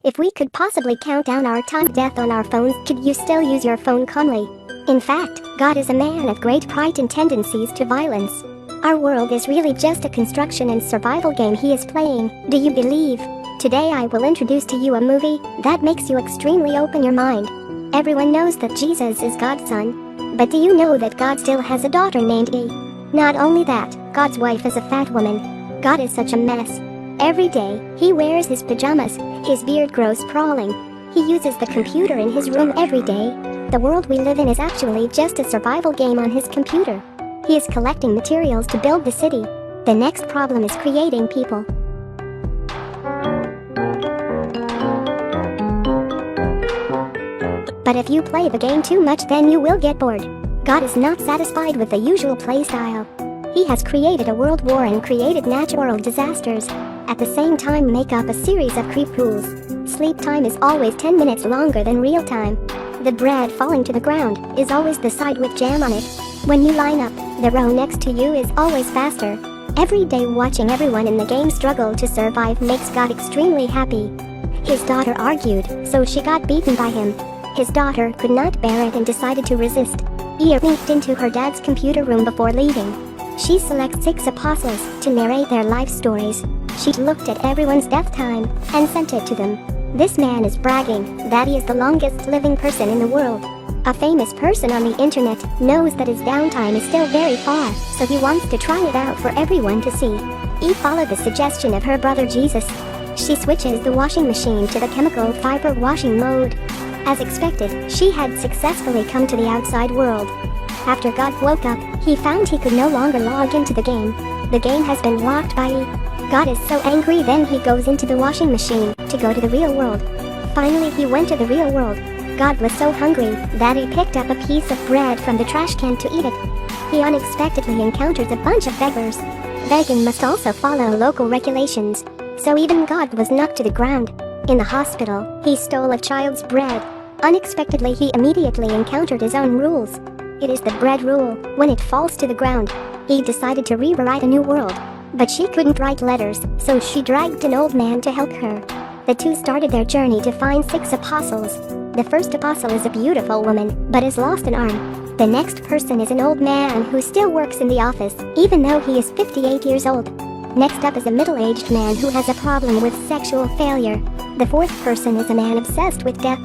If we could possibly count down our time to death on our phones, could you still use your phone calmly? In fact, God is a man of great pride and tendencies to violence. Our world is really just a construction and survival game he is playing. Do you believe? Today I will introduce to you a movie that makes you extremely open your mind. Everyone knows that Jesus is God's son. But do you know that God still has a daughter named Eve? Not only that, God's wife is a fat woman. God is such a mess. Every day, he wears his pajamas, his beard grows sprawling. He uses the computer in his room every day. The world we live in is actually just a survival game on his computer. He is collecting materials to build the city. The next problem is creating people. But if you play the game too much, then you will get bored. God is not satisfied with the usual playstyle. He has created a world war and created natural disasters. At the same time, make up a series of creep rules. Sleep time is always 10 minutes longer than real time. The bread falling to the ground is always the side with jam on it. When you line up, the row next to you is always faster. Every day watching everyone in the game struggle to survive makes God extremely happy. His daughter argued, so she got beaten by him. His daughter could not bear it and decided to resist. Eve sneaked into her dad's computer room before leaving. She selects 6 apostles to narrate their life stories. She looked at everyone's death time and sent it to them. This man is bragging that he is the longest living person in the world. A famous person on the internet knows that his downtime is still very far, so he wants to try it out for everyone to see. Eve followed the suggestion of her brother Jesus. She switches the washing machine to the chemical fiber washing mode. As expected, she had successfully come to the outside world. After God woke up, he found he could no longer log into the game. The game has been locked by Eve. God is so angry, then he goes into the washing machine to go to the real world. Finally, he went to the real world. God was so hungry that he picked up a piece of bread from the trash can to eat it. He unexpectedly encounters a bunch of beggars. Begging must also follow local regulations, so even God was knocked to the ground. In the hospital, he stole a child's bread. Unexpectedly, he immediately encountered his own rules. It is the bread rule. When it falls to the ground, he decided to rewrite a new world. But she couldn't write letters, so she dragged an old man to help her. The two started their journey to find 6 apostles. The first apostle is a beautiful woman, but has lost an arm. The next person is an old man who still works in the office, even though he is 58 years old. Next up is a middle-aged man who has a problem with sexual failure. The fourth person is a man obsessed with death.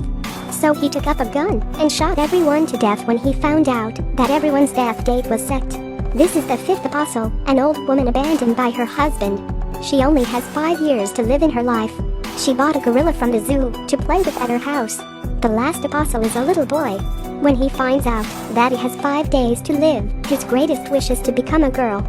So he took up a gun and shot everyone to death when he found out that everyone's death date was set. This is the 5th apostle, an old woman abandoned by her husband. She only has 5 years to live in her life. She bought a gorilla from the zoo to play with at her house. The last apostle is a little boy. When he finds out that he has 5 days to live, his greatest wish is to become a girl.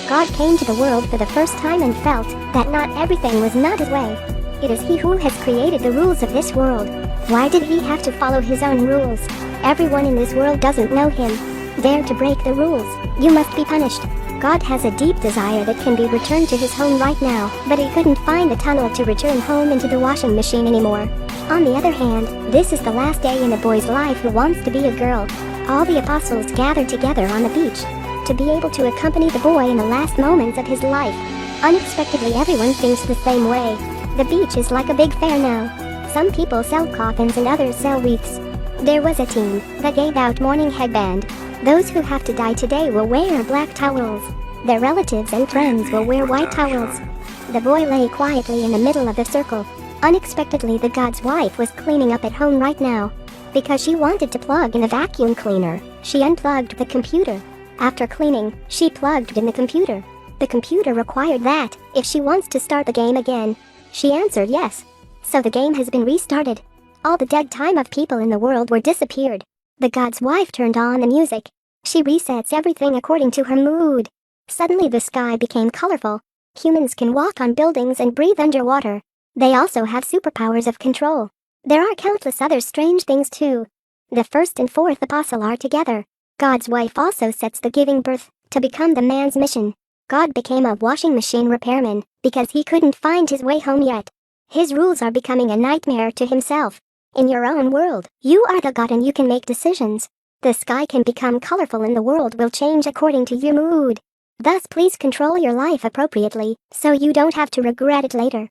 God came to the world for the first time and felt that not everything was not his way. It is he who has created the rules of this world. Why did he have to follow his own rules? Everyone in this world doesn't know him. Dare to break the rules, you must be punished. God has a deep desire that can be returned to his home right now, but he couldn't find the tunnel to return home into the washing machine anymore. On the other hand, this is the last day in a boy's life who wants to be a girl. All the apostles gather together on the beach to be able to accompany the boy in the last moments of his life. Unexpectedly, everyone thinks the same way. The beach is like a big fair now. Some people sell coffins and others sell wreaths. There was a team that gave out mourning headband. Those who have to die today will wear black towels. Their relatives and friends will wear white towels. The boy lay quietly in the middle of the circle. Unexpectedly, the God's wife was cleaning up at home right now. Because she wanted to plug in a vacuum cleaner, she unplugged the computer. After cleaning, she plugged in the computer. The computer required that, if she wants to start the game again, she answered yes. So the game has been restarted. All the dead time of people in the world were disappeared. The God's wife turned on the music. She resets everything according to her mood. Suddenly the sky became colorful. Humans can walk on buildings and breathe underwater. They also have superpowers of control. There are countless other strange things too. The 1st and 4th apostle are together. God's wife also sets the giving birth to become the man's mission. God became a washing machine repairman because he couldn't find his way home yet. His rules are becoming a nightmare to himself. In your own world, you are the God and you can make decisions. The sky can become colorful and the world will change according to your mood. Thus, please control your life appropriately, so you don't have to regret it later.